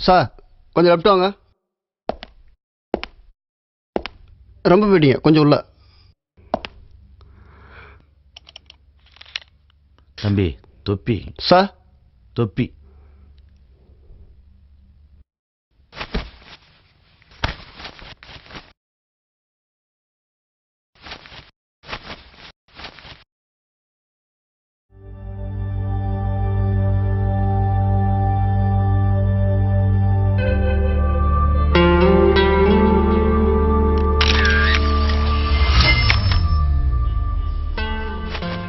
Sir கொஞ்சம் left வாங்க. ரொம்ப போயிட்டீங்க, கொஞ்சம் உள்ள. தம்பி தொப்பி. சார் தொப்பி.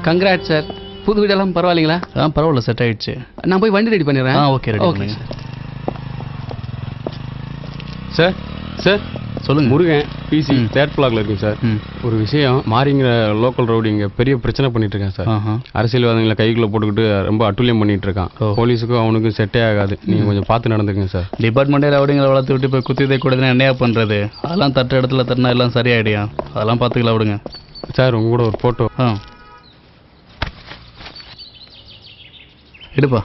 Congrat sir. புது வீடெல்லாம் பரவாயில்லைங்களா? பரவாயில்ல, செட் ஆயிடுச்சு. நான் போய் வண்டி ரெடி பண்ணிடுறேன். ஓகே, ரெடி ஓகே பண்ணுங்க. சார் சார் சொல்லுங்க. முருகன் பிசி தேர்ட் பிளாக்ல இருக்குங்க சார். ஒரு விஷயம், மாறிங்கிற லோக்கல் ரவுடி இங்கே பெரிய பிரச்சனை பண்ணிட்டு இருக்கான் சார். அரசியல்வாதிகளை கைக்குள்ள போட்டுக்கிட்டு ரொம்ப அட்டுழியம் பண்ணிட்டு இருக்கான். போலீஸுக்கும் அவனுக்கும் செட்டே ஆகாது. நீங்க கொஞ்சம் பார்த்து நடந்துங்க சார். டிபார்ட்மெண்ட்டே ரவுடிங்களை வளர்த்து விட்டு போய் குத்தியதை கூடதுன்னு என்னையா பண்றது? அதெல்லாம் தட்ட இடத்துல தட்டினா எல்லாம் சரியாயிடியா? அதெல்லாம் பார்த்துக்கலாம், விடுங்க சார். உங்க கூட ஒரு போட்டோ. எடுப்பா.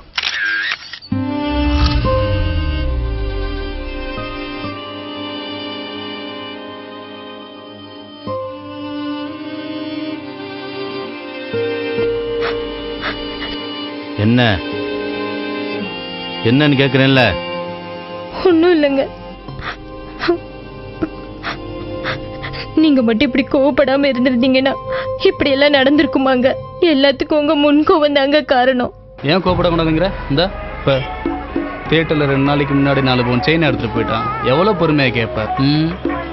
என்ன என்னன்னு கேட்குறேன்ல? ஒன்றும் இல்லைங்க. நீங்க மட்டும் இப்படி கோவப்படாம இருந்திருந்தீங்கன்னா இப்படி எல்லாம் நடந்திருக்குமாங்க? எல்லாத்துக்கும் உங்க முன்கோவம் தாங்க காரணம். ஏன் கோபப்படக்கூடாதுங்கிற? இந்த இப்போ தியேட்டரில் 2 நாளைக்கு முன்னாடி 4 பவுன் செயின் எடுத்துகிட்டு போயிட்டான். எவ்வளோ பொறுமையாக கேட்பார்.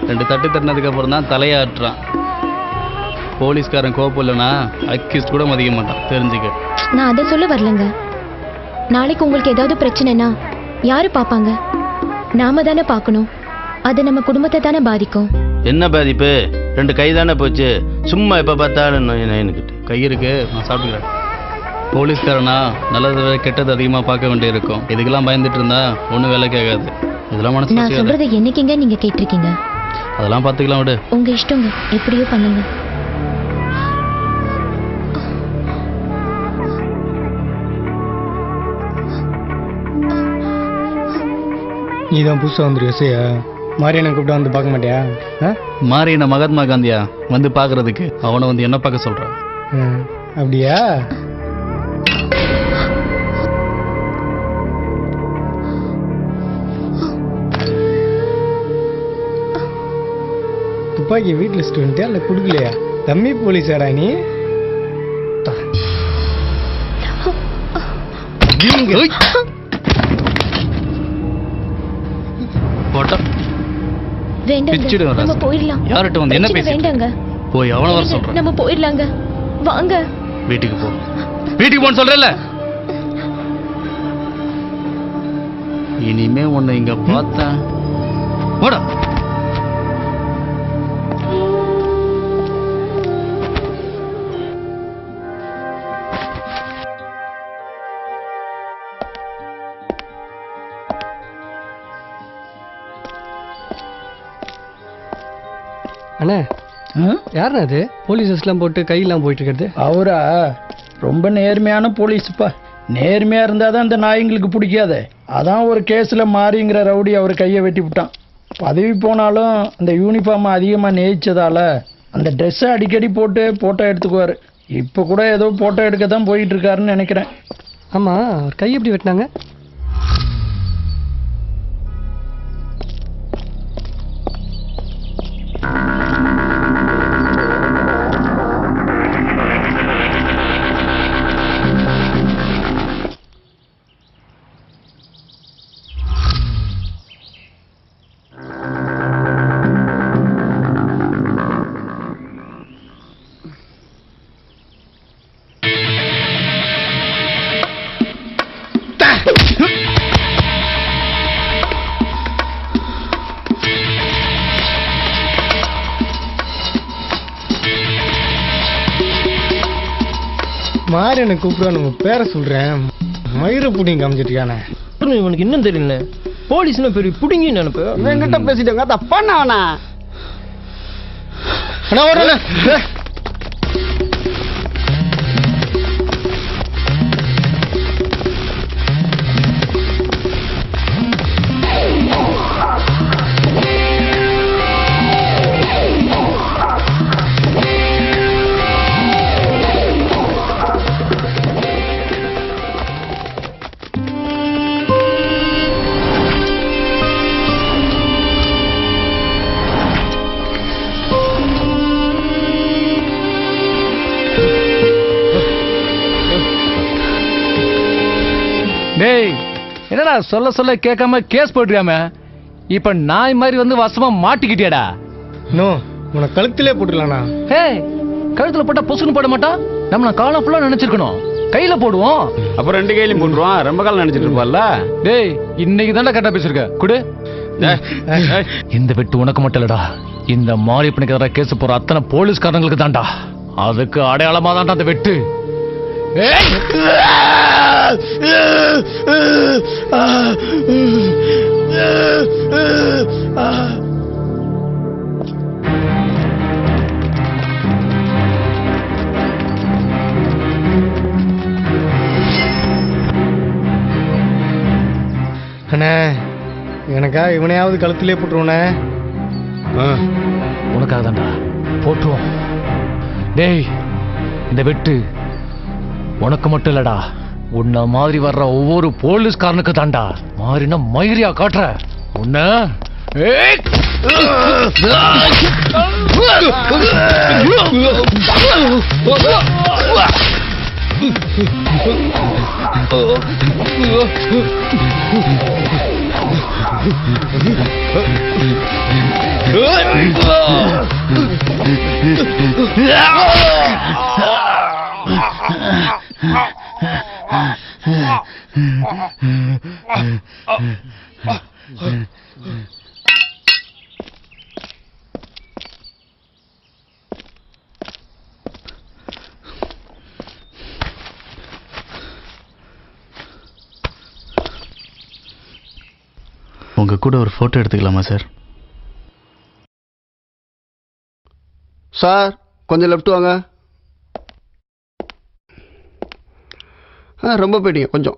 2 தட்டு தட்டினதுக்கப்புறம் தான் தலையாட்டுறான். போலீஸ்காரன் கோபம் இல்லைன்னா அக்யூஸ்ட் கூட மதிக்க மாட்டான், தெரிஞ்சுக்க. நான் அதை சொல்ல வரலங்க. நாளைக்கு உங்களுக்கு ஏதாவது பிரச்சனைனா யாரு பார்ப்பாங்க? நாம தானே பார்க்கணும். அது நம்ம குடும்பத்தை தானே பாதிக்கும். என்ன பாதிப்பு? 2 கை தானே போச்சு. சும்மா எப்போ பார்த்தாலும் நயனுக்கிட்டு கை இருக்கு, நான் சாப்பிட்டுக்கிறேன். போலீஸ்காரனா நல்லது கெட்டது அதிகமாக பார்க்க வேண்டியிருக்கும். இதுக்கெல்லாம் பயந்துட்டு இருந்தா ஒன்றும் வேலை கேட்காது. இதெல்லாம் மனசு. நான் சொல்றது என்னைக்குங்க நீங்க கேட்டிருக்கீங்க? அதெல்லாம் பார்த்துக்கலாம், விடு. உங்க இஷ்டங்க, எப்படியோ பண்ணுங்க. நீ தான் புதுசாக வந்துருவியா? மாரியனை கூப்பிட்டு வந்து பார்க்க மாட்டியா? மாரியனை மகாத்மா காந்தியா வந்து பார்க்கறதுக்கு? அவனை வந்து என்ன பார்க்க சொல்கிறான்? அப்படியா? துப்பாக்கி வீட்டில் வச்சுட்டு வந்துட்டியா இல்லை கொடுக்கலையா? தம்பி போலீஸாடா நீ? யார்கிட்ட வந்து என்ன பேசுறீங்க? போய் அவன வர சொல்றேன். நம்ம போயிடலாங்க, வாங்க. வீட்டுக்கு போ. வீட்டுக்கு போன்னு சொல்றேன்ல. இனிமே உன்னை இங்க பார்த்தேன் போடா. அண்ணா, யாருண்ணா அது போலீஸ் ட்ரெஸ்லாம் போட்டு கையெல்லாம் போயிட்டு இருக்கிறது? அவரா? ரொம்ப நேர்மையான போலீஸ்ப்பா. நேர்மையா இருந்தாதான் இந்த நாய்ங்களுக்கு பிடிக்காது. அதான் ஒரு கேஸ்ல மாறிங்கிற ரவுடி அவர் கையை வெட்டி விட்டான். பதவி போனாலும் அந்த யூனிஃபார்மை அதிகமாக நேயிச்சதால அந்த ட்ரெஸ்ஸை அடிக்கடி போட்டு போட்டோ எடுத்துக்குவார். இப்போ கூட ஏதோ போட்டோ எடுக்க தான் போயிட்டு இருக்காருன்னு நினைக்கிறேன். ஆமாம், அவர் கை எப்படி வெட்டினாங்க? மாரியனை கூப்பிடுவான்னு உங்க பேரை சொல்றேன். மயிரை புடிங்க காமிச்சிருக்கானே. இவனுக்கு இன்னும் தெரியல. போலீஸ்னா பெரிய புடிங்கி நினைப்பு. என்கிட்ட பேசிட்டவங்க தப்பாண்ணா. அவனா டேய் என்னடா சொல்ல சொல்ல கேட்காம கேஸ் போட்டுருக்காம இப்ப நாய் மாதிரி வந்து வசமா மாட்டிக்கிட்டியாடா. நோ உனக்கு கழுத்திலே போட்டுடலாண்ணா. ஏய் கழுத்துல போட்டா பொசுன்னு போட மாட்டான். நம்ம காலம் ஃபுல்லா நினைச்சிருக்கணும், கையில போடுவோம். அப்ப 2 கையிலையும் போட்டுருவான். ரொம்ப காலம் நினைச்சிட்டு இருப்பாள்ல. டேய் இன்னைக்கு தான்டா கரெக்டா பேசிருக்க. குடு. இந்த வெட்டு உனக்கு மட்டும் இல்லடா, இந்த மாரியப்பனுக்கு எதிராக கேஸ் போற அத்தனை போலீஸ்காரங்களுக்கு தான்டா. அதுக்கு அடையாளமா தான்டா அந்த வெட்டு. அண்ணே எனக்கா இவனையாவது கழுத்திலே போட்டுருவனே. உனக்காக தான்டா போட்டுருவோம். டேய் இந்த வெட்டு உனக்கு மட்டும் இல்லடா, உன்ன மாதிரி வர்ற ஒவ்வொரு போலீஸ்காரனுக்கு தான்டா. மாறினா மயிரியா காட்டுற உன்ன. உங்க கூட ஒரு போட்டோ எடுத்துக்கலாமா சார்? சார் கொஞ்சம் லெஃப்ட் வாங்க. ரொம்ப போயிட்டீங்க கொஞ்சம்.